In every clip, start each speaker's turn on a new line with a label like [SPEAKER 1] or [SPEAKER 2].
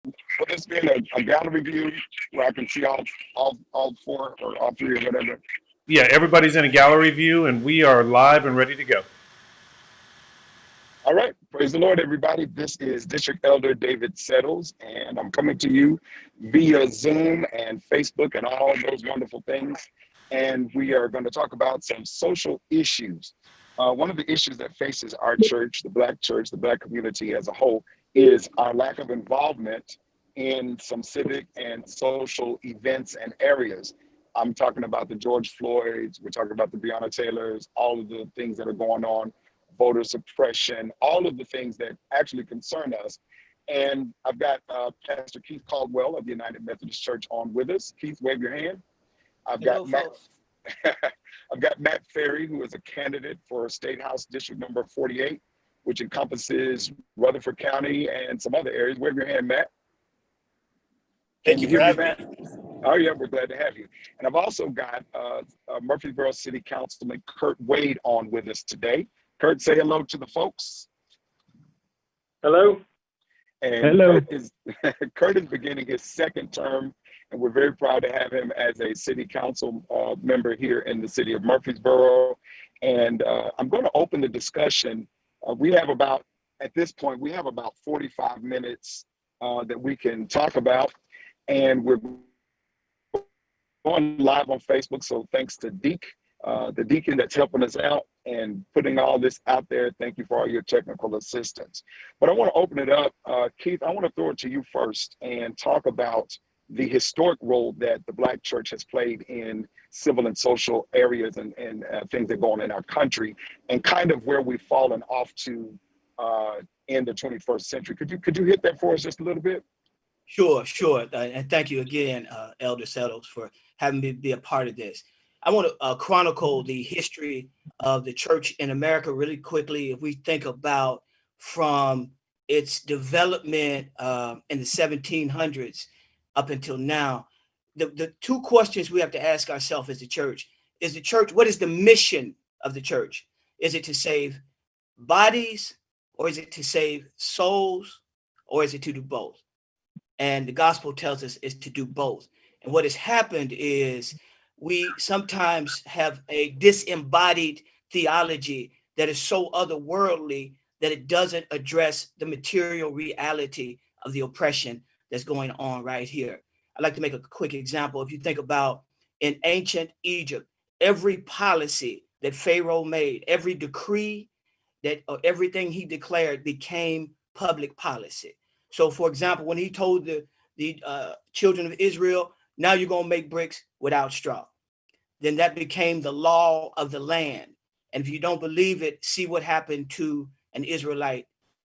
[SPEAKER 1] for this being a gallery view where I can see all four or all three or whatever.
[SPEAKER 2] Yeah, everybody's in a gallery view, and we are live and ready to go.
[SPEAKER 1] All right, praise the Lord, everybody. This is District Elder David Settles, and I'm coming to you via Zoom and Facebook and all those wonderful things. And we are going to talk about some social issues. One of the issues that faces our church, the Black community as a whole, is our lack of involvement in some civic and social events and areas. I'm talking about the George Floyds, we're talking about the Breonna Taylors, all of the things that are going on, voter suppression, all of the things that actually concern us. And I've got Pastor Keith Caldwell of the United Methodist Church on with us. Keith, wave your hand. I've
[SPEAKER 3] Hello,
[SPEAKER 1] got Matt.
[SPEAKER 3] folks.
[SPEAKER 1] I've got Matt Ferry, who is a candidate for State House District number 48, which encompasses Rutherford County and some other areas. Wave your hand, Matt. Can
[SPEAKER 4] Thank
[SPEAKER 1] you
[SPEAKER 4] you for
[SPEAKER 1] hear me,
[SPEAKER 4] having
[SPEAKER 1] Matt?
[SPEAKER 4] me.
[SPEAKER 1] Oh, yeah, we're glad to have you. And I've also got Murfreesboro City Councilman Kurt Wade on with us today. Kurt, say hello to the folks.
[SPEAKER 5] Hello.
[SPEAKER 1] And
[SPEAKER 5] Hello.
[SPEAKER 1] Kurt is beginning his second term, and we're very proud to have him as a city council member here in the city of Murfreesboro. And I'm going to open the discussion. At this point, we have about 45 minutes that we can talk about. And we're going live on Facebook, so thanks to Deke, the deacon that's helping us out and putting all this out there. Thank you for all your technical assistance. But I want to open it up. Keith, I want to throw it to you first and talk about the historic role that the Black church has played in civil and social areas and things that go on in our country, and kind of where we've fallen off to in the 21st century. Could you hit that for us just a little bit?
[SPEAKER 3] Sure. And thank you again, Elder Settles, for having me be a part of this. I want to chronicle the history of the church in America really quickly. If we think about from its development in the 1700s up until now, the two questions we have to ask ourselves as the church, what is the mission of the church? Is it to save bodies, or is it to save souls, or is it to do both? And the gospel tells us is to do both. And what has happened is we sometimes have a disembodied theology that is so otherworldly that it doesn't address the material reality of the oppression that's going on right here. I'd like to make a quick example. If you think about in ancient Egypt, every policy that Pharaoh made, every decree that everything he declared became public policy. So, for example, when he told the children of Israel, now you're going to make bricks without straw, then that became the law of the land. And if you don't believe it, see what happened to an Israelite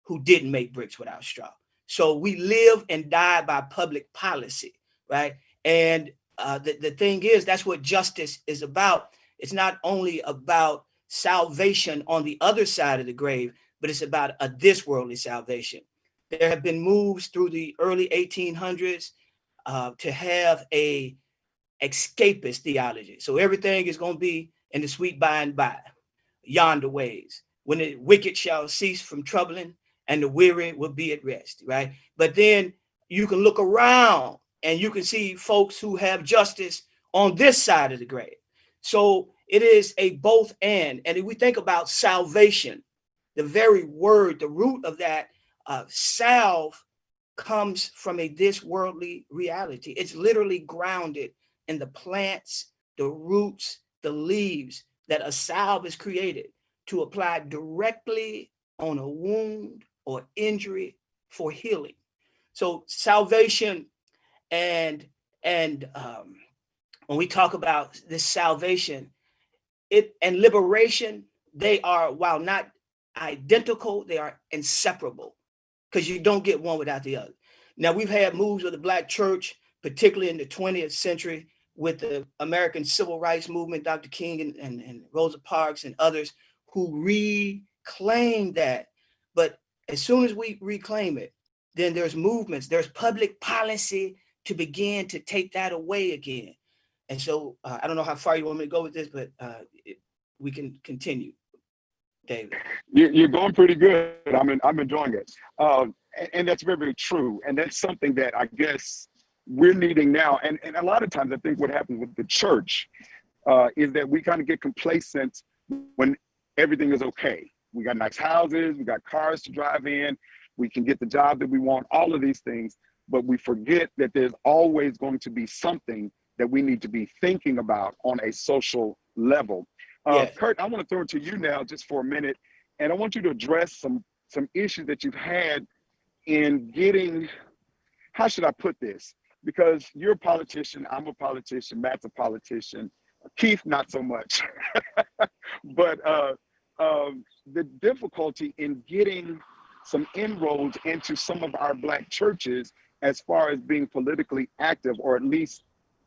[SPEAKER 3] who didn't make bricks without straw. So we live and die by public policy, right? And the thing is, that's what justice is about. It's not only about salvation on the other side of the grave, but it's about a this worldly salvation. There have been moves through the early 1800s to have a escapist theology. So everything is going to be in the sweet by and by, yonder ways, when the wicked shall cease from troubling and the weary will be at rest, right? But then you can look around and you can see folks who have justice on this side of the grave. So it is a both and. And if we think about salvation, the very word, the root of that salve comes from a this worldly reality. It's literally grounded in the plants, the roots, the leaves that a salve is created to apply directly on a wound or injury for healing. So salvation and when we talk about this salvation, it and liberation, they are, while not identical, they are inseparable, because you don't get one without the other. Now, we've had moves of the Black church, particularly in the 20th century, with the American Civil Rights Movement, Dr. King and Rosa Parks and others who reclaim that. But as soon as we reclaim it, then there's movements, there's public policy to begin to take that away again. And so I don't know how far you want me to go with this, but we can continue, David.
[SPEAKER 1] You're going pretty good. I'm enjoying it. and that's very, very true. And that's something that I guess we're needing now. And a lot of times I think what happens with the church is that we kind of get complacent when everything is okay. We got nice houses, we got cars to drive in, we can get the job that we want, all of these things, but we forget that there's always going to be something that we need to be thinking about on a social level.
[SPEAKER 3] Yes.
[SPEAKER 1] Kurt, I want to throw it to you now just for a minute, and I want you to address some issues that you've had in getting, how should I put this? Because you're a politician, I'm a politician, Matt's a politician, Keith, not so much. But the difficulty in getting some inroads into some of our Black churches as far as being politically active, or at least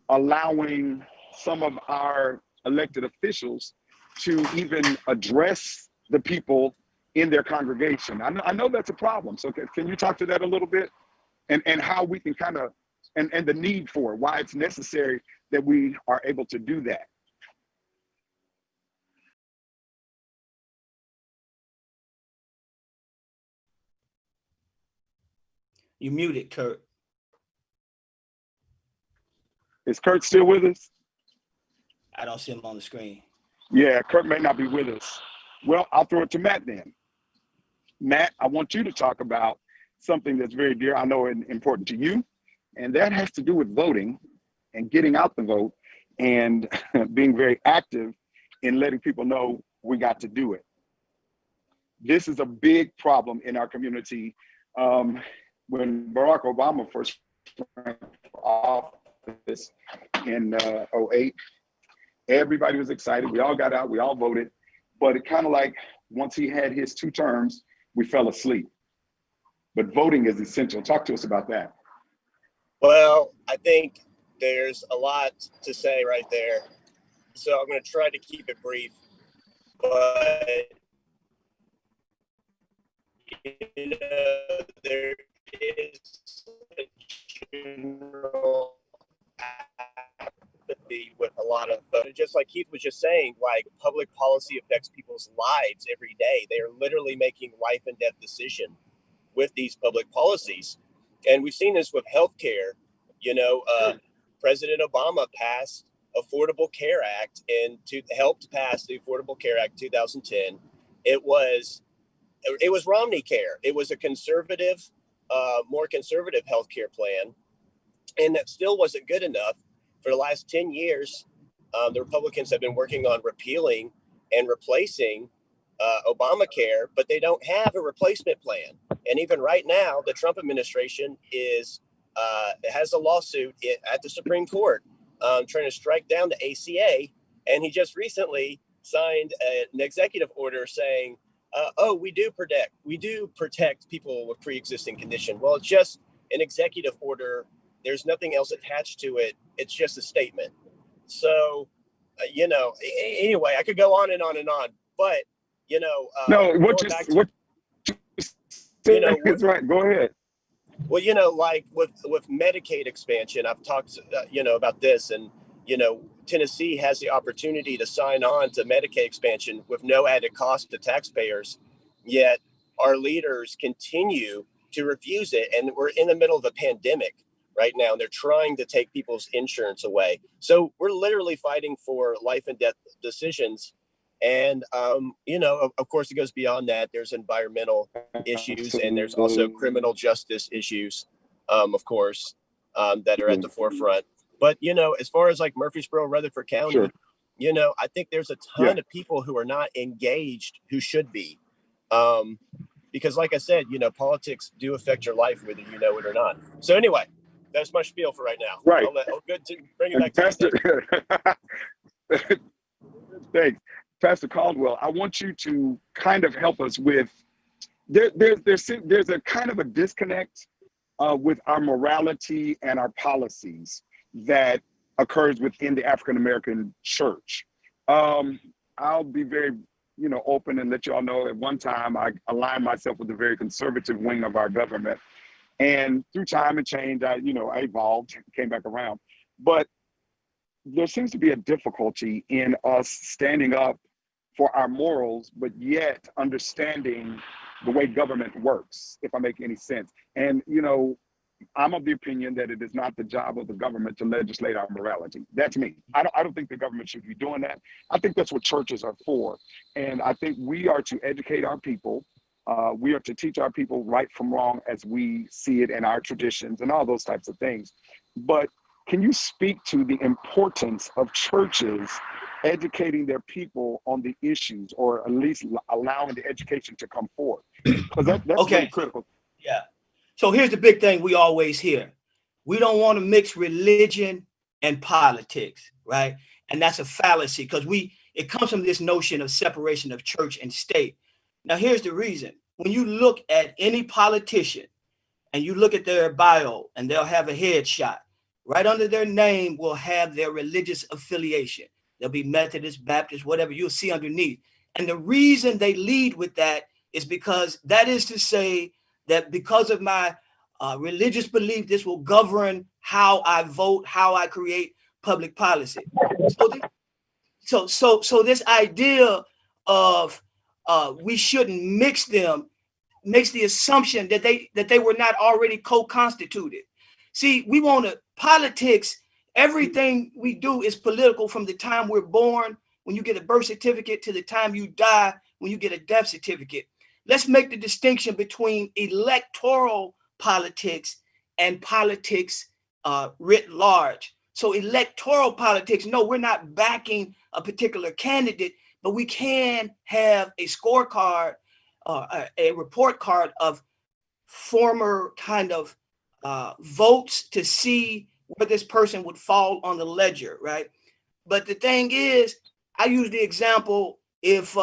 [SPEAKER 1] allowing some of our elected officials to even address the people in their congregation. I know that's a problem. So can you talk to that a little bit, and how we can kind of, and the need for it, why it's necessary that we are able to do that?
[SPEAKER 3] You muted, Kurt.
[SPEAKER 1] Is Kurt still with us?
[SPEAKER 3] I don't see him on the screen.
[SPEAKER 1] Yeah, Kurt may not be with us. Well, I'll throw it to Matt then. Matt, I want you to talk about something that's very dear, I know, and important to you, and that has to do with voting and getting out the vote and being very active in letting people know we got to do it. This is a big problem in our community. When Barack Obama first ran for office in 2008, everybody was excited. We all got out, we all voted, but it kind of like, once he had his 2 terms, we fell asleep. But voting is essential. Talk to us about that.
[SPEAKER 4] Well, I think there's a lot to say right there. So I'm going to try to keep it brief. But, you know, there is a general apathy with a lot of, just like Keith was just saying, like, public policy affects people's lives every day. They are literally making life and death decisions with these public policies. And we've seen this with healthcare. You know, President Obama passed Affordable Care Act and helped pass the Affordable Care Act 2010. It was Romney Care. It was a conservative, more conservative healthcare plan. And that still wasn't good enough. For the last 10 years, the Republicans have been working on repealing and replacing Obamacare, but they don't have a replacement plan. And even right now, the Trump administration has a lawsuit at the Supreme Court trying to strike down the ACA. And he just recently signed an executive order saying, we do protect people with pre-existing condition. Well, it's just an executive order. There's nothing else attached to it. It's just a statement. So, anyway, I could go on and on and on, but,
[SPEAKER 1] no, what you said is right. Go ahead.
[SPEAKER 4] Well, like with Medicaid expansion, I've talked, about this, and, Tennessee has the opportunity to sign on to Medicaid expansion with no added cost to taxpayers. Yet our leaders continue to refuse it. And we're in the middle of a pandemic right now, and they're trying to take people's insurance away. So we're literally fighting for life and death decisions. And, of course, it goes beyond that. There's environmental issues, and there's also criminal justice issues, of course, that are at the forefront. But, as far as like Murfreesboro, Rutherford County,
[SPEAKER 1] sure.
[SPEAKER 4] I think there's a ton of people who are not engaged who should be. Because like I said, politics do affect your life, whether you know it or not. So anyway, that's my spiel for right now.
[SPEAKER 1] Right.
[SPEAKER 4] Good to bring it back to
[SPEAKER 1] you. Thanks. Pastor Caldwell, I want you to kind of help us with, there's a kind of a disconnect with our morality and our policies that occurs within the African American church. I'll be very, open and let you all know at one time I aligned myself with the very conservative wing of our government. And through time and change, I evolved, came back around. But there seems to be a difficulty in us standing up for our morals, but yet understanding the way government works, if I make any sense. And, you know, I'm of the opinion that it is not the job of the government to legislate our morality. That's me. I don't think the government should be doing that. I think that's what churches are for. And I think we are to educate our people. We are to teach our people right from wrong as we see it in our traditions and all those types of things. But can you speak to the importance of churches educating their people on the issues, or at least allowing the education to come forth? Because that's
[SPEAKER 3] Okay.
[SPEAKER 1] really critical.
[SPEAKER 3] Yeah. So here's the big thing we always hear. We don't want to mix religion and politics, right? And that's a fallacy, because it comes from this notion of separation of church and state. Now, here's the reason. When you look at any politician and you look at their bio, and they'll have a headshot, right under their name will have their religious affiliation. They'll be Methodist, Baptist, whatever you'll see underneath. And the reason they lead with that is because that is to say that because of my religious belief, this will govern how I vote, how I create public policy. So this idea of we shouldn't mix them makes the assumption that they were not already co-constituted. See, we want to politics. Everything we do is political from the time we're born, when you get a birth certificate, to the time you die, when you get a death certificate. Let's make the distinction between electoral politics and politics writ large. So electoral politics, no, we're not backing a particular candidate, but we can have a scorecard, a report card of former kind of votes to see where this person would fall on the ledger, right? But the thing is, I use the example, if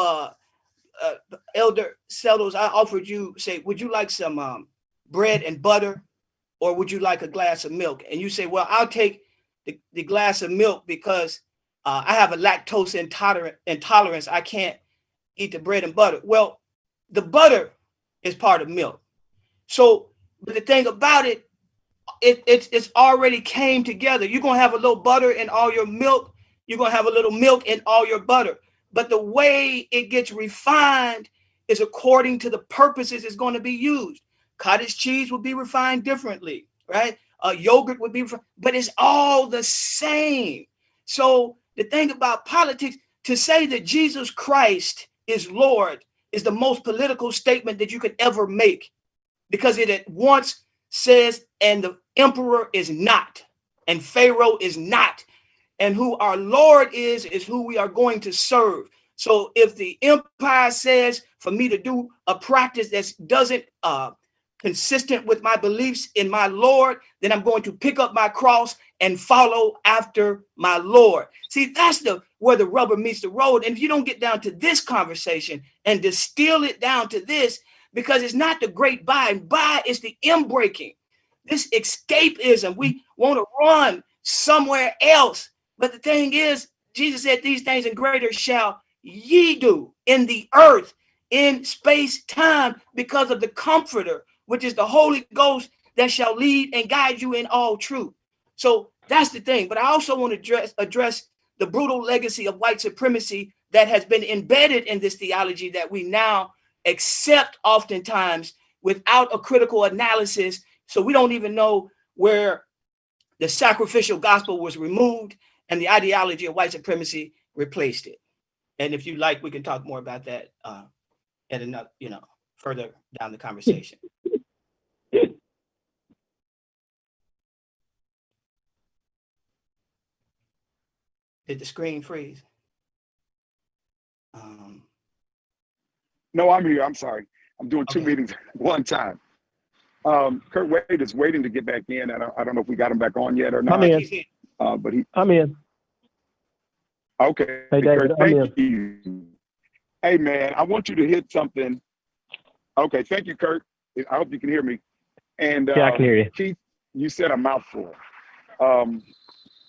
[SPEAKER 3] Elder Settles, I offered you, say, would you like some bread and butter, or would you like a glass of milk? And you say, well, I'll take the glass of milk because I have a lactose intolerance. I can't eat the bread and butter. Well, the butter is part of milk. So, but the thing about it, it's already came together. You're going to have a little butter in all your milk. You're going to have a little milk in all your butter. But the way it gets refined is according to the purposes it's going to be used. Cottage cheese would be refined differently, right? Yogurt would be, but it's all the same. So the thing about politics, to say that Jesus Christ is Lord is the most political statement that you could ever make, because it at once says, and the emperor is not, and Pharaoh is not, and who our Lord is who we are going to serve. So if the empire says for me to do a practice that doesn't consistent with my beliefs in my Lord, then I'm going to pick up my cross and follow after my Lord. See, that's where the rubber meets the road. And if you don't get down to this conversation and distill it down to this, because it's not the great buy and buy, it's the inbreaking, this escapism. We want to run somewhere else. But the thing is, Jesus said, these things and greater shall ye do in the earth, in space, time, because of the Comforter, which is the Holy Ghost that shall lead and guide you in all truth. So that's the thing. But I also want to address the brutal legacy of white supremacy that has been embedded in this theology that we now accept oftentimes without a critical analysis. So we don't even know where the sacrificial gospel was removed and the ideology of white supremacy replaced it. And if you like, we can talk more about that at another, further down the conversation. Did the screen freeze?
[SPEAKER 1] No, I'm here. I'm sorry. I'm doing two meetings at one time. Kurt Wade is waiting to get back in. I don't know if we got him back on yet or not.
[SPEAKER 5] I'm in. I'm in.
[SPEAKER 1] Okay.
[SPEAKER 5] Hey, David,
[SPEAKER 1] Kurt, thank you. Hey, man, I want you to hit something. Okay, thank you, Kurt. I hope you can hear me. And
[SPEAKER 5] yeah, I can hear you.
[SPEAKER 1] Keith, you said a mouthful.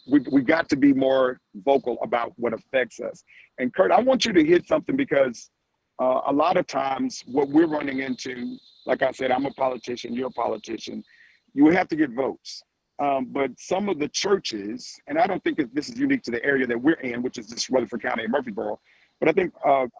[SPEAKER 1] We got to be more vocal about what affects us. And Kurt, I want you to hit something, because a lot of times what we're running into, like I said, I'm a politician, you're a politician, you have to get votes. But some of the churches, and I don't think this is unique to the area that we're in, which is just Rutherford County and Murfreesboro, but I think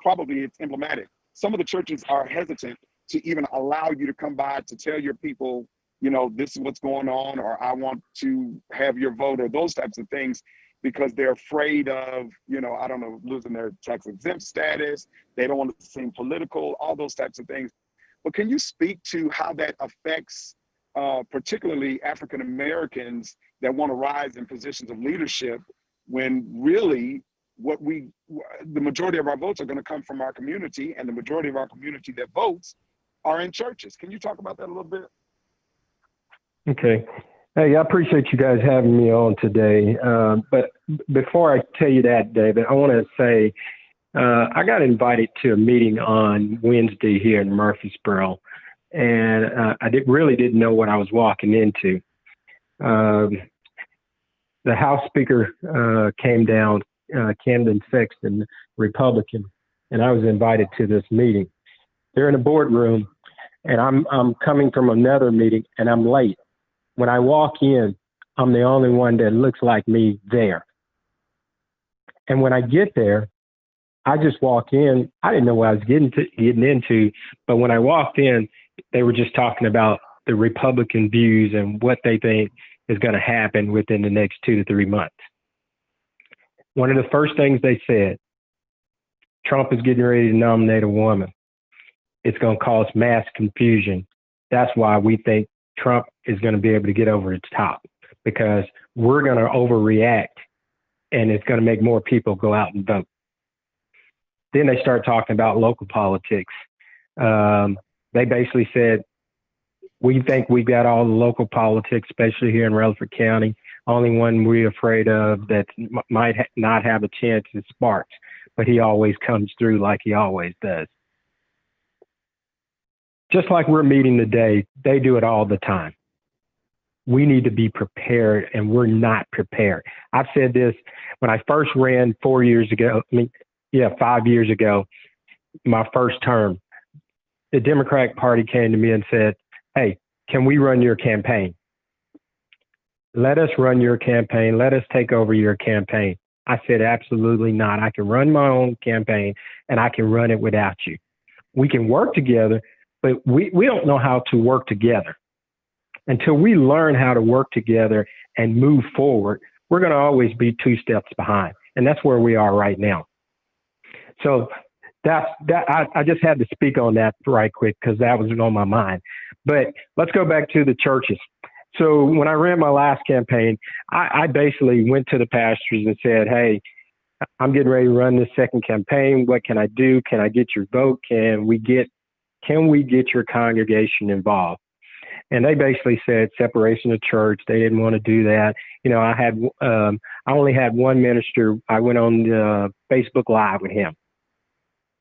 [SPEAKER 1] probably it's emblematic. Some of the churches are hesitant to even allow you to come by to tell your people, you know, this is what's going on, or I want to have your vote, or those types of things, because they're afraid of, you know, I don't know, losing their tax exempt status. They don't want to seem political, all those types of things. But can you speak to how that affects particularly African Americans that want to rise in positions of leadership, when really the majority of our votes are going to come from our community, and the majority of our community that votes are in churches? Can you talk about that a little bit?
[SPEAKER 5] Okay. Hey, I appreciate you guys having me on today. But before I tell you that, David, I want to say I got invited to a meeting on Wednesday here in Murfreesboro, and I really didn't know what I was walking into. The House Speaker came down, Camden Sexton, Republican, and I was invited to this meeting. They're in a boardroom, and I'm coming from another meeting, and I'm late. When I walk in, I'm the only one that looks like me there. And when I get there, I just walk in. I didn't know what I was getting into, but when I walked in, they were just talking about the Republican views and what they think is going to happen within the next 2 to 3 months. One of the first things they said, Trump is getting ready to nominate a woman. It's going to cause mass confusion. That's why we think Trump is going to be able to get over its top, because we're going to overreact and it's going to make more people go out and vote. Then they start talking about local politics. They basically said, we think we've got all the local politics, especially here in Rutherford County. Only one we're afraid of that might not have a chance is Sparks, but he always comes through like he always does. Just like we're meeting today, they do it all the time. We need to be prepared, and we're not prepared. I've said this when I first ran 5 years ago, my first term. The Democratic Party came to me and said, hey, can we run your campaign? Let us run your campaign. Let us take over your campaign. I said, absolutely not. I can run my own campaign, and I can run it without you. We can work together, but we don't know how to work together. Until we learn how to work together and move forward, we're going to always be 2 steps behind. And that's where we are right now. So I just had to speak on that right quick because that was on my mind. But let's go back to the churches. So when I ran my last campaign, I basically went to the pastors and said, hey, I'm getting ready to run this second campaign. What can I do? Can I get your vote? Can we get your congregation involved? And they basically said separation of church. They didn't want to do that. You know, I only had one minister. I went on Facebook Live with him,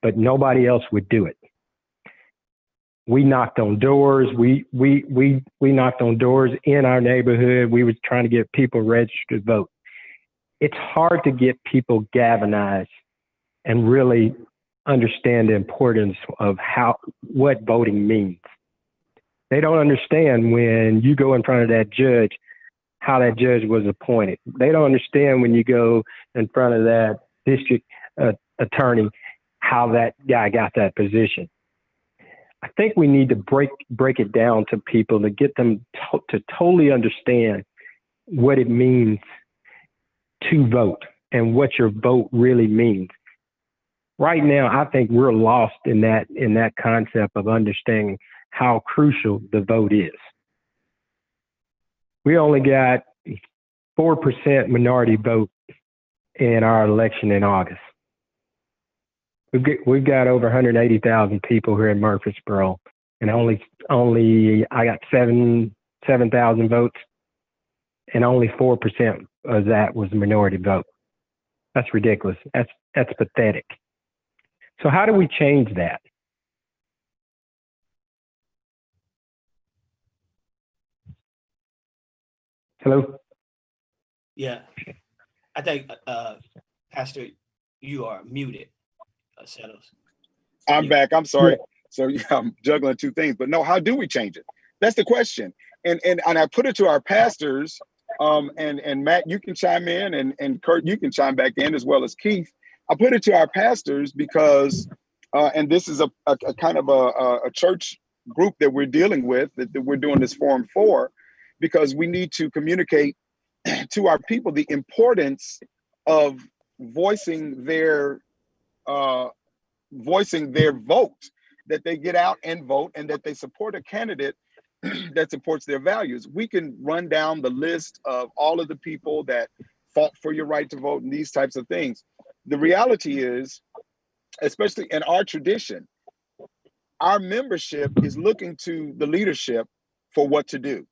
[SPEAKER 5] but nobody else would do it. We knocked on doors. We knocked on doors in our neighborhood. We were trying to get people registered to vote. It's hard to get people galvanized and really understand the importance of what voting means. They don't understand when you go in front of that judge, how that judge was appointed. They don't understand when you go in front of that district attorney, how that guy got that position. I think we need to break it down to people to get them to totally understand what it means to vote and what your vote really means. Right now, I think we're lost in that concept of understanding how crucial the vote is. We only got 4% minority vote in our election in August. We've got over 180,000 people here in Murfreesboro, and only I got 7,000 votes, and only 4% of that was minority vote. That's ridiculous. That's pathetic. So how do we change that? Hello?
[SPEAKER 3] Yeah. I think, Pastor, you are muted, Settles.
[SPEAKER 1] I'm back. I'm sorry. Yeah. So yeah, I'm juggling 2 things, but no, how do we change it? That's the question. And I put it to our pastors, and Matt, you can chime in, and Kurt, you can chime back in, as well as Keith. I put it to our pastors because and this is a kind of a church group that we're dealing with, that we're doing this forum for, because we need to communicate to our people the importance of voicing their vote, that they get out and vote, and that they support a candidate that supports their values. We can run down the list of all of the people that fought for your right to vote and these types of things. The reality is, especially in our tradition, our membership is looking to the leadership for what to do.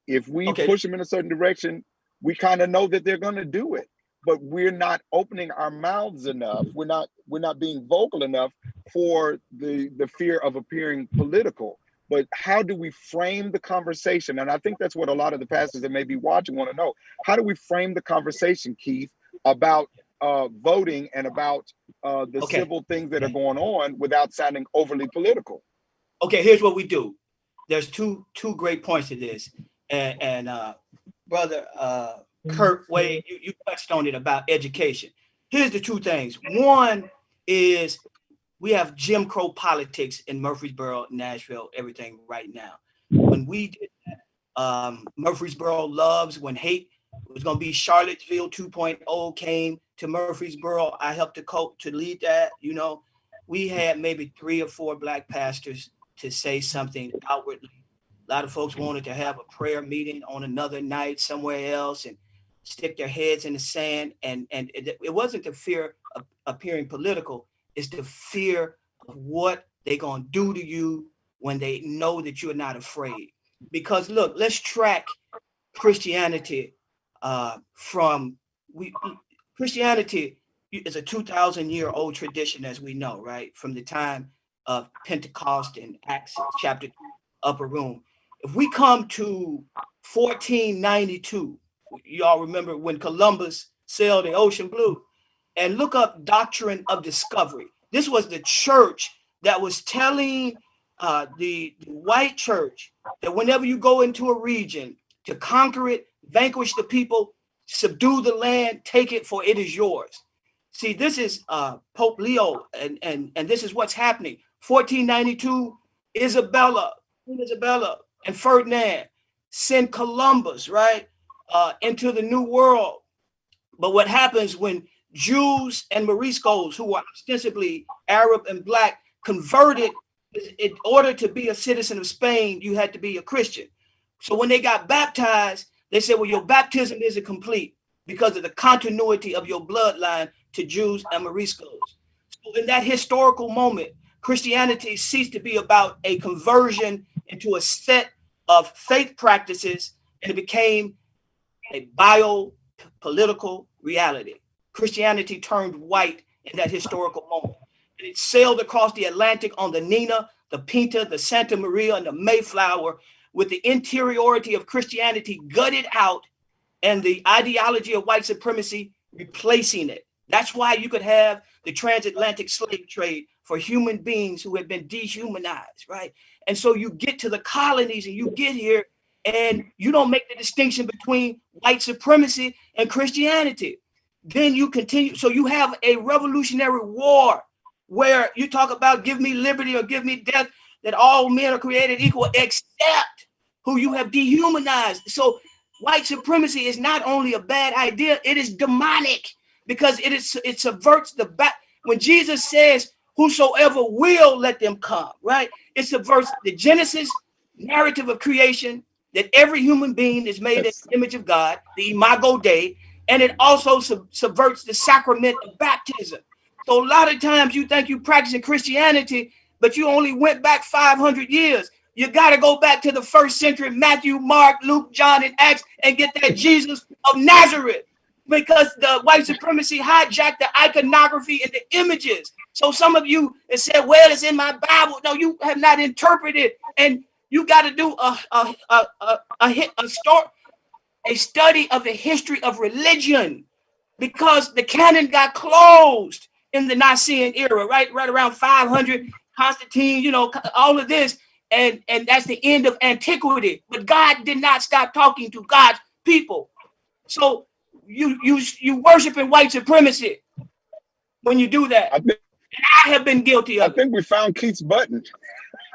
[SPEAKER 1] If we push them in a certain direction, we kind of know that they're going to do it, but we're not opening our mouths enough. We're not being vocal enough for the fear of appearing political. But how do we frame the conversation? And I think that's what a lot of the pastors that may be watching want to know. How do we frame the conversation, Keith, about voting and about the civil things that are going on without sounding overly political?
[SPEAKER 3] Okay, here's what we do. There's two great points to this. And brother Kurt Wade, you touched on it about education. Here's the two things. One is we have Jim Crow politics in Murfreesboro, Nashville, everything right now. When we did that, Murfreesboro loves when hate was going to be Charlottesville 2.0 came to Murfreesboro. I helped to lead that. You know, we had maybe 3 or 4 black pastors to say something outwardly. A lot of folks wanted to have a prayer meeting on another night somewhere else and stick their heads in the sand. And it wasn't the fear of appearing political. It's the fear of what they're going to do to you when they know that you're not afraid. Because look, let's track Christianity Christianity is a 2,000-year-old tradition, as we know, right? From the time of Pentecost in Acts chapter 2, upper room. If we come to 1492, y'all remember when Columbus sailed the ocean blue, and look up Doctrine of Discovery. This was the church that was telling the white church that whenever you go into a region, to conquer it, vanquish the people, subdue the land, take it, for it is yours. See, this is Pope Leo, and this is what's happening. 1492, Isabella and Ferdinand send Columbus, right, into the New World. But what happens when Jews and Moriscos, who were ostensibly Arab and black, converted, in order to be a citizen of Spain, you had to be a Christian. So when they got baptized, they said, well, your baptism isn't complete because of the continuity of your bloodline to Jews and Moriscos. So in that historical moment, Christianity ceased to be about a conversion into a set of faith practices, and it became a biopolitical reality. Christianity turned white in that historical moment. And it sailed across the Atlantic on the Nina, the Pinta, the Santa Maria, and the Mayflower, with the interiority of Christianity gutted out and the ideology of white supremacy replacing it. That's why you could have the transatlantic slave trade for human beings who have been dehumanized, right? And so you get to the colonies and you get here and you don't make the distinction between white supremacy and Christianity. Then you continue. So you have a revolutionary war where you talk about give me liberty or give me death, that all men are created equal except who you have dehumanized. So white supremacy is not only a bad idea, it is demonic, because it subverts the back. When Jesus says, whosoever will, let them come, right? It subverts the Genesis narrative of creation, that every human being is made in the image of God, the Imago Dei, and it also subverts the sacrament of baptism. So a lot of times you think you're practicing Christianity, but you only went back 500 years. You got to go back to the first century, Matthew, Mark, Luke, John, and Acts, and get that Jesus of Nazareth, because the white supremacy hijacked the iconography and the images. So some of you have said, well, it's in my Bible. No, you have not interpreted, and you got to do a study of the history of religion, because the canon got closed in the Nicene era, right around 500, Constantine, you know, all of this, and that's the end of antiquity. But God did not stop talking to God's people. So you worshiping white supremacy when you do that. I have been guilty
[SPEAKER 1] I
[SPEAKER 3] of it.
[SPEAKER 1] think we found Keith's button.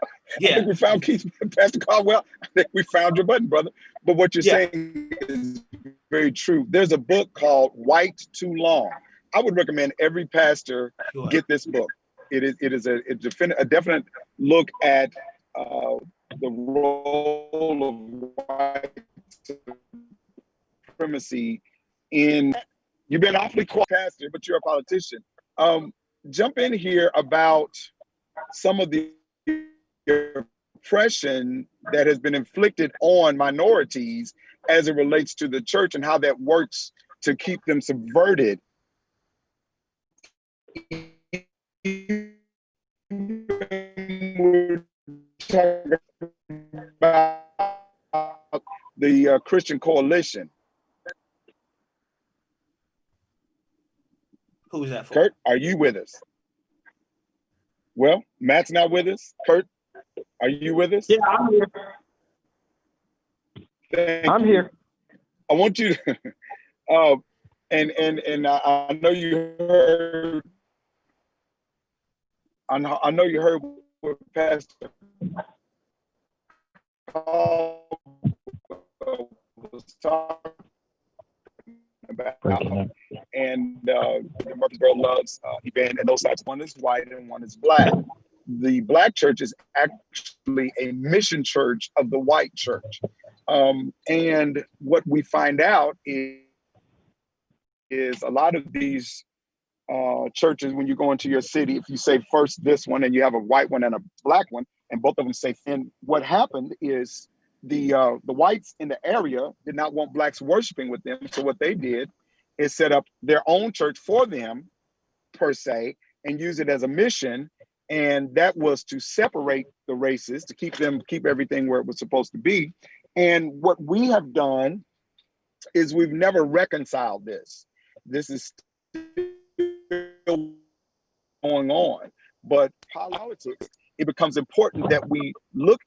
[SPEAKER 1] I
[SPEAKER 3] Yeah,
[SPEAKER 1] think we found Keith's, Pastor Caldwell. I think we found your button, brother. But what you're
[SPEAKER 3] yeah.
[SPEAKER 1] saying is very true. There's a book called White Too Long. I would recommend every pastor
[SPEAKER 3] Sure.
[SPEAKER 1] get this book. It is a definite look at the role of white supremacy in. You've been awfully quiet, pastor, but you're a politician. Jump in here about some of the oppression that has been inflicted on minorities as it relates to the church and how that works to keep them subverted. We're talking about the Christian Coalition.
[SPEAKER 3] Who's that for?
[SPEAKER 1] Kurt, are you with us? Well, Matt's not with us. Kurt, are you with us?
[SPEAKER 5] Yeah, I'm here. I'm here.
[SPEAKER 1] I want you to, and I know you heard. I know you heard what Pastor Paul was talking about, and Murfreesboro loves event, and those sides. One is white and one is black. The black church is actually a mission church of the white church, and what we find out is a lot of these churches, when you go into your city, if you say first this one and you have a white one and a black one, and both of them say, and what happened is the whites in the area did not want blacks worshiping with them. So what they did is set up their own church for them, per se, and use it as a mission. And that was to separate the races, to keep everything where it was supposed to be. And what we have done is we've never reconciled this. This is still going on, but politics, it becomes important that we look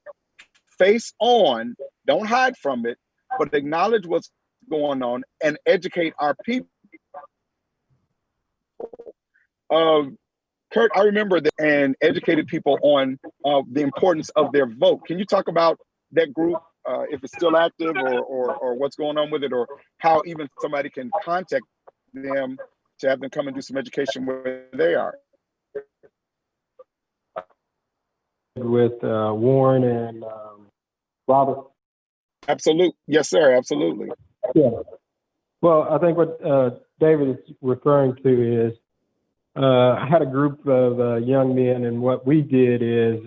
[SPEAKER 1] face on, don't hide from it, but acknowledge what's going on and educate our people. Kurt, I remember that, and educated people on the importance of their vote. Can you talk about that group, if it's still active, or what's going on with it, or how even somebody can contact them to have them come and do some education where they are?
[SPEAKER 5] With Warren and Robert.
[SPEAKER 1] Absolutely. Yes, sir. Absolutely.
[SPEAKER 5] Yeah. Well, I think what David is referring to is I had a group of young men, and what we did is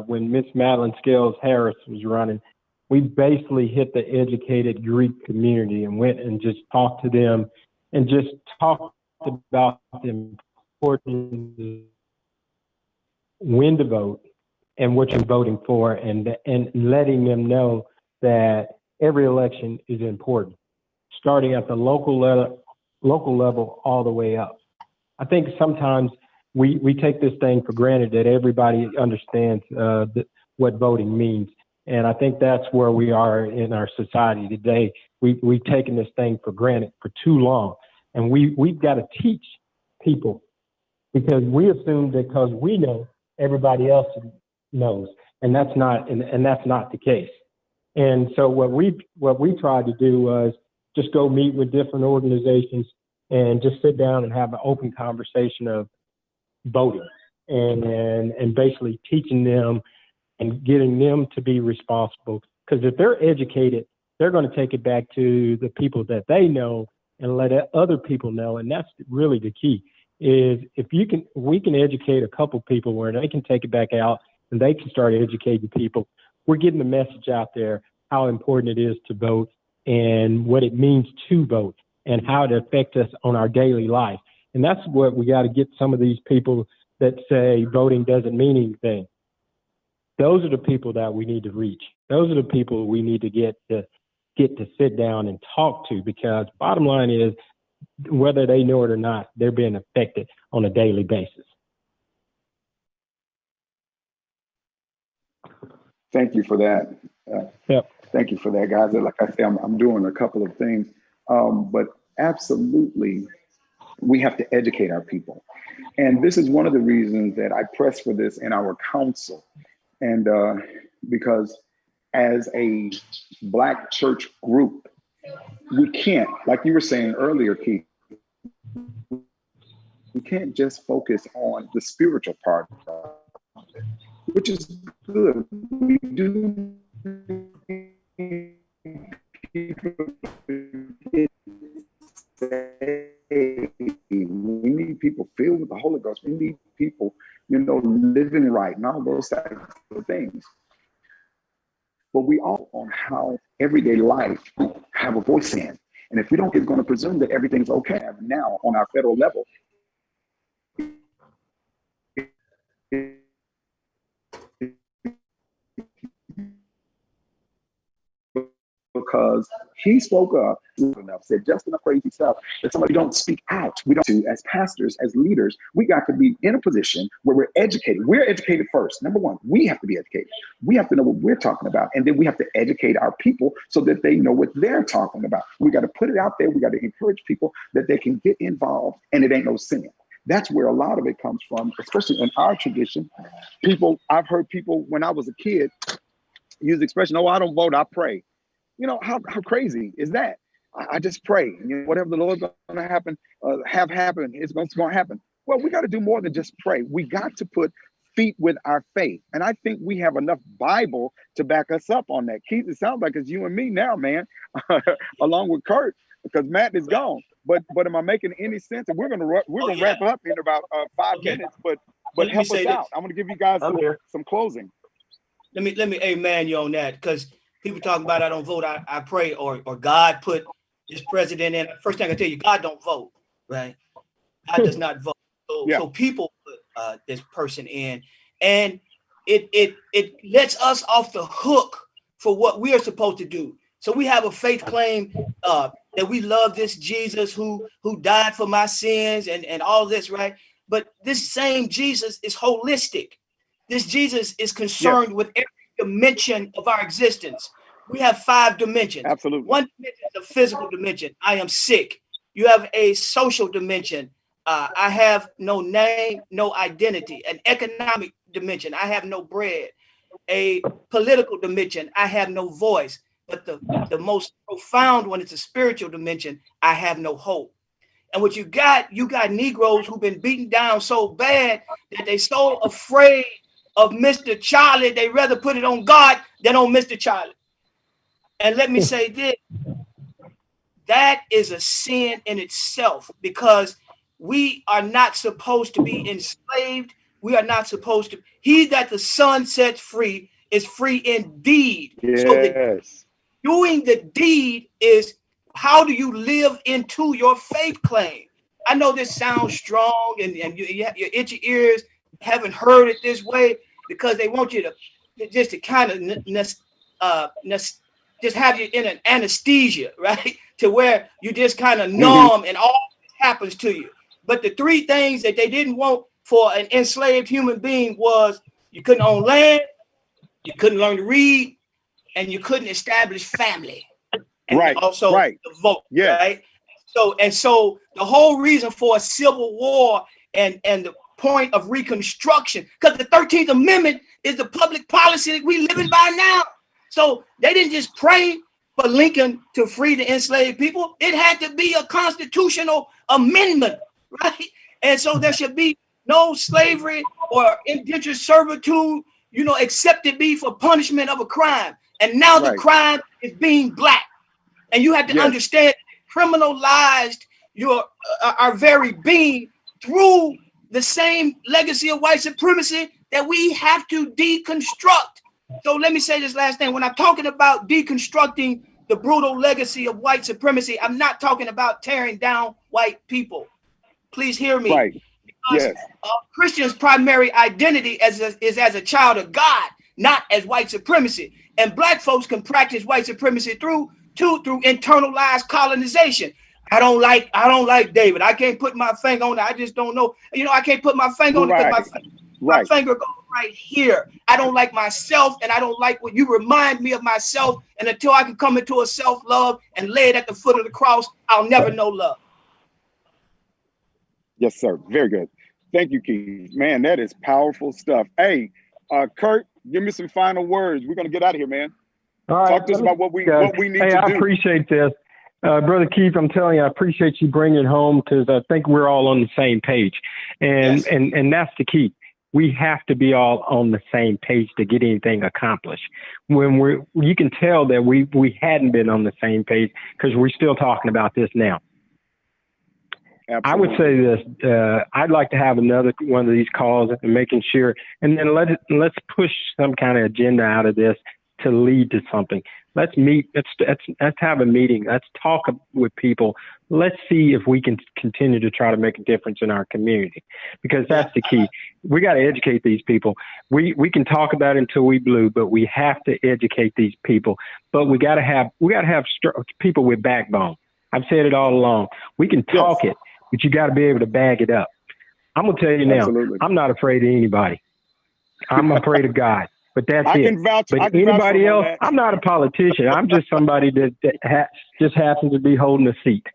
[SPEAKER 5] when Miss Madeline Scales Harris was running, we basically hit the educated Greek community and went and just talked to them and just talked about the importance of when to vote and what you're voting for, and letting them know that every election is important, starting at the local level all the way up. I think sometimes we take this thing for granted that everybody understands what voting means. And I think that's where we are in our society today. We've taken this thing for granted for too long. And we've got to teach people, because we assume that because we know, everybody else knows. And that's not the case. And so what we tried to do was just go meet with different organizations and just sit down and have an open conversation of voting and basically teaching them and getting them to be responsible. Because if they're educated, they're going to take it back to the people that they know and let other people know. And that's really the key, is we can educate a couple people where they can take it back out and they can start educating people. We're getting the message out there, how important it is to vote and what it means to vote and how it affects us on our daily life. And that's what we got to get some of these people that say voting doesn't mean anything. Those are the people that we need to reach. Those are the people we need to get to sit down and talk to, because bottom line is, whether they know it or not, they're being affected on a daily basis.
[SPEAKER 1] Thank you for that.
[SPEAKER 5] Yep.
[SPEAKER 1] Thank you for that, guys. Like I say, I'm doing a couple of things, but absolutely, We have to educate our people. And this is one of the reasons that I press for this in our council. And because as a Black church group, we can't, like you were saying earlier, Keith, we can't just focus on the spiritual part, which is good. We do we need people filled with the Holy Ghost. We need people, living right and all those types of things. But we all on how everyday life have a voice in. And if we don't, it's going to presume that everything's okay now on our federal level. Because he spoke up enough, said just enough crazy stuff that somebody don't speak out. We don't do as pastors, as leaders, we got to be in a position where we're educated. We're educated first. Number one, we have to be educated. We have to know what we're talking about. And then we have to educate our people so that they know what they're talking about. We got to put it out there. We got to encourage people that they can get involved, and it ain't no sin. That's where a lot of it comes from, especially in our tradition. I've heard people when I was a kid use the expression, "Oh, I don't vote, I pray." How crazy is that? I just pray. Whatever the Lord's going to happen, have happen, it's going to happen. Well, we got to do more than just pray. We got to put feet with our faith. And I think we have enough Bible to back us up on that. Keith, it sounds like it's you and me now, man, along with Kurt, because Matt is gone. But am I making any sense? And we're gonna wrap up in about 5 minutes. But help us out. I'm gonna give you guys some closing.
[SPEAKER 3] Let me amen you on that, because people talk about I don't vote, I pray, or God put this president in. First thing I tell you, God don't vote, right? God does not vote. So people put this person in, and it lets us off the hook for what we are supposed to do. So we have a faith claim that we love this Jesus who died for my sins and all this, right? But this same Jesus is holistic. This Jesus is concerned with every dimension of our existence. We have 5 dimensions.
[SPEAKER 1] Absolutely.
[SPEAKER 3] One dimension is a physical dimension. I am sick. You have a social dimension. I have no name, no identity. An economic dimension. I have no bread. A political dimension. I have no voice. But the most profound one is a spiritual dimension. I have no hope. And what you got Negroes who've been beaten down so bad that they so afraid of Mr. Charlie, they rather put it on God than on Mr. Charlie. And let me say this, that is a sin in itself, because we are not supposed to be enslaved. We are not supposed to. He that the Son sets free is free indeed.
[SPEAKER 1] Yes.
[SPEAKER 3] So doing the deed is, how do you live into your faith claim? I know this sounds strong, and your itchy ears haven't heard it this way, because they want you to kind of just have you in an anesthesia, right? To where you just kind of numb and all happens to you. But the 3 things that they didn't want for an enslaved human being was you couldn't own land, you couldn't learn to read, and you couldn't establish family. And also the vote, right? So the whole reason for a civil war and the point of Reconstruction, because the 13th Amendment is the public policy that we living by now. So they didn't just pray for Lincoln to free the enslaved people. It had to be a constitutional amendment, right? And so there should be no slavery or indentured servitude, except it be for punishment of a crime. And now the crime is being Black. And you have to understand, criminalized our very being through the same legacy of white supremacy that we have to deconstruct. So let me say this last thing. When I'm talking about deconstructing the brutal legacy of white supremacy, I'm not talking about tearing down white people. Please hear me.
[SPEAKER 1] Right.
[SPEAKER 3] Because Christians' primary identity is as a child of God, not as white supremacy. And Black folks can practice white supremacy through internalized colonization. I don't like David. I can't put my finger on it. I just don't know. I can't put my finger on it because my finger goes right here. I don't like myself, and I don't like what you remind me of myself. And until I can come into a self-love and lay it at the foot of the cross, I'll never know love.
[SPEAKER 1] Yes, sir. Very good. Thank you, Keith. Man, that is powerful stuff. Hey, Kurt, give me some final words. We're gonna get out of here, man.
[SPEAKER 5] All right,
[SPEAKER 1] Talk to us about what we need
[SPEAKER 5] hey,
[SPEAKER 1] to
[SPEAKER 5] I
[SPEAKER 1] do.
[SPEAKER 5] appreciate this. Brother Keith, I'm telling you, I appreciate you bringing it home because I think we're all on the same page. And,
[SPEAKER 3] Yes.
[SPEAKER 5] and that's the key. We have to be all on the same page to get anything accomplished. When you can tell that we hadn't been on the same page because we're still talking about this now.
[SPEAKER 1] Absolutely.
[SPEAKER 5] I would say this, I'd like to have another one of these calls and making sure, and then let's push some kind of agenda out of this to lead to something. Let's meet. Let's have a meeting. Let's talk with people. Let's see if we can continue to try to make a difference in our community, because that's the key. We got to educate these people. We can talk about it until we blue, but we have to educate these people. But we got to have people with backbone. I've said it all along. We can talk it, but you got to be able to bag it up. I'm gonna tell you now.
[SPEAKER 1] Absolutely.
[SPEAKER 5] I'm not afraid of anybody. I'm afraid of God. But that's
[SPEAKER 1] I
[SPEAKER 5] it.
[SPEAKER 1] can vouch.
[SPEAKER 5] But
[SPEAKER 1] I can
[SPEAKER 5] anybody
[SPEAKER 1] vouch
[SPEAKER 5] else,
[SPEAKER 1] that.
[SPEAKER 5] I'm not a politician. I'm just somebody that just happens to be holding a seat.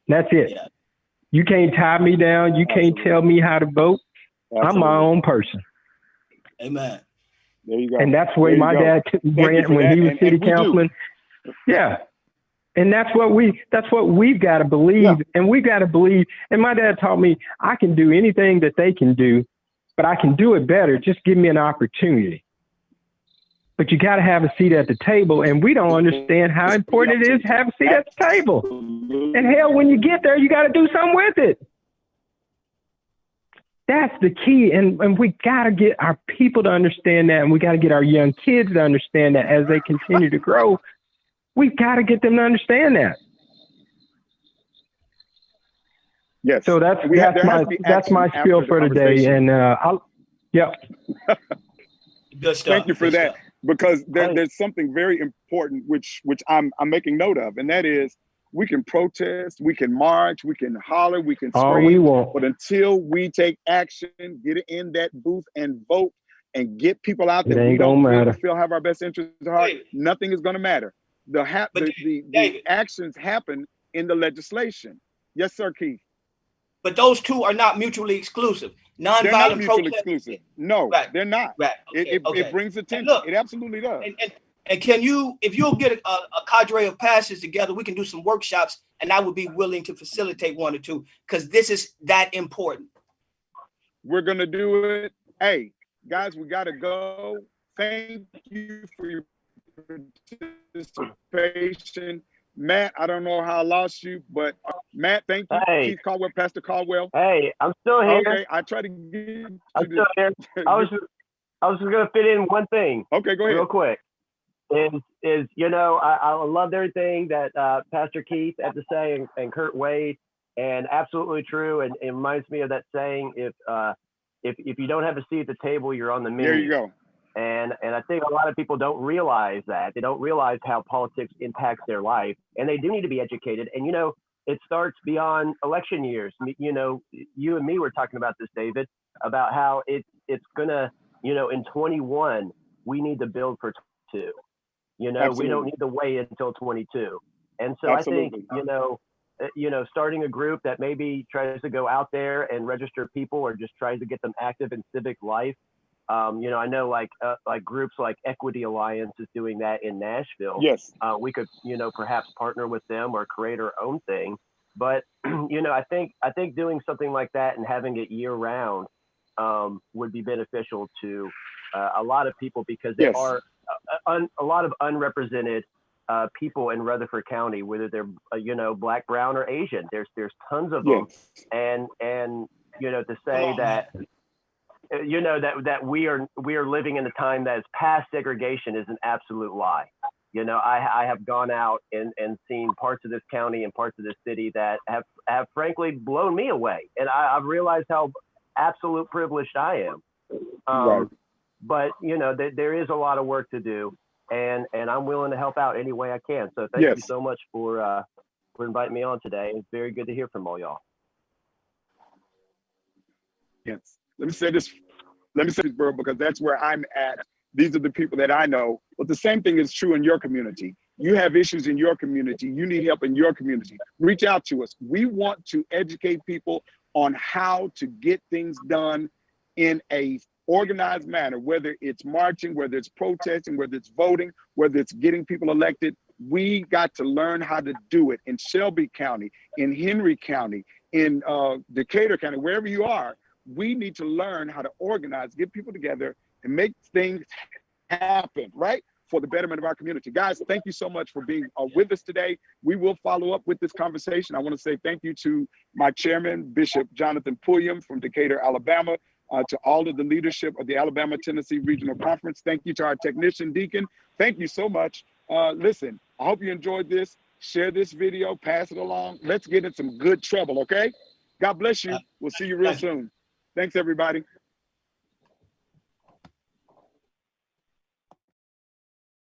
[SPEAKER 5] That's it.
[SPEAKER 3] Yeah.
[SPEAKER 5] You can't tie me down. You can't tell me how to vote.
[SPEAKER 1] Absolutely.
[SPEAKER 5] I'm my own person.
[SPEAKER 3] Amen.
[SPEAKER 1] There you go.
[SPEAKER 5] And that's the way my dad ran when he was city councilman. Yeah. And that's what we've got to believe.
[SPEAKER 1] Yeah.
[SPEAKER 5] And we've got to believe. And my dad taught me I can do anything that they can do, but I can do it better. Just give me an opportunity. But you got to have a seat at the table, and we don't understand how important it is to have a seat at the table. And hell, when you get there, you got to do something with it. That's the key, and we got to get our people to understand that, and we got to get our young kids to understand that as they continue to grow. We've got to get them to understand that.
[SPEAKER 1] Yes.
[SPEAKER 5] So that's my spiel for today, and
[SPEAKER 3] Good stuff.
[SPEAKER 1] Thank you for that. Because there's something very important which I'm making note of, and that is we can protest, we can march, we can holler, we can scream,
[SPEAKER 5] all we want.
[SPEAKER 1] but until we take action, get in that booth and vote and get people out there we don't feel have our best interests at heart, nothing is going to matter. The actions happen in the legislation. Yes, sir, Keith.
[SPEAKER 3] But those two are not mutually exclusive. Nonviolent
[SPEAKER 1] they're not mutually
[SPEAKER 3] protest.
[SPEAKER 1] exclusive. No, they're not.
[SPEAKER 3] Right. Okay.
[SPEAKER 1] It brings attention.
[SPEAKER 3] Look,
[SPEAKER 1] it absolutely does.
[SPEAKER 3] And can you, if you'll get a cadre of pastors together, we can do some workshops, and I would be willing to facilitate one or two, because this is that important.
[SPEAKER 1] We're going to do it. Hey, guys, we got to go. Thank you for your participation. Matt, I don't know how I lost you, but Matt, thank you.
[SPEAKER 6] Hey.
[SPEAKER 1] Keith Caldwell, Pastor Caldwell.
[SPEAKER 6] Hey, I'm still here.
[SPEAKER 1] Okay, I try to get
[SPEAKER 6] I'm still here. I was just gonna fit in one thing.
[SPEAKER 1] Okay, go ahead.
[SPEAKER 6] Real quick. Is I loved everything that Pastor Keith had to say and Kurt Wade, and absolutely true. And it reminds me of that saying: if you don't have a seat at the table, you're on the menu.
[SPEAKER 1] There you go.
[SPEAKER 6] And I think a lot of people don't realize that. They don't realize how politics impacts their life, and they do need to be educated. And it starts beyond election years. You and me were talking about this, David, about how it's gonna, in 21 we need to build for 22. We don't need to wait until 22. And so absolutely. I think starting a group that maybe tries to go out there and register people or just tries to get them active in civic life. I know like groups like Equity Alliance is doing that in Nashville.
[SPEAKER 1] Yes.
[SPEAKER 6] We could, perhaps partner with them or create our own thing. But, I think doing something like that and having it year round would be beneficial to a lot of people, because there are a lot of unrepresented people in Rutherford County, whether they're, Black, brown, or Asian. There's tons of them. And to say that, that we are living in a time that is past segregation is an absolute lie. I have gone out and seen parts of this county and parts of this city that have frankly blown me away. And I've realized how absolute privileged I am.
[SPEAKER 1] Right.
[SPEAKER 6] But, there is a lot of work to do, and I'm willing to help out any way I can. So thank you so much for inviting me on today. It's very good to hear from all y'all.
[SPEAKER 1] Yes. Let me say this, bro, because that's where I'm at. These are the people that I know. But the same thing is true in your community. You have issues in your community. You need help in your community. Reach out to us. We want to educate people on how to get things done in a organized manner, whether it's marching, whether it's protesting, whether it's voting, whether it's getting people elected. We got to learn how to do it in Shelby County, in Henry County, in Decatur County, wherever you are. We need to learn how to organize, get people together, and make things happen, right? For the betterment of our community. Guys, thank you so much for being with us today. We will follow up with this conversation. I want to say thank you to my chairman, Bishop Jonathan Pulliam from Decatur, Alabama, to all of the leadership of the Alabama-Tennessee Regional Conference. Thank you to our technician, Deacon. Thank you so much. Listen, I hope you enjoyed this. Share this video, pass it along. Let's get in some good trouble, okay? God bless you. We'll see you real soon. Thanks, everybody.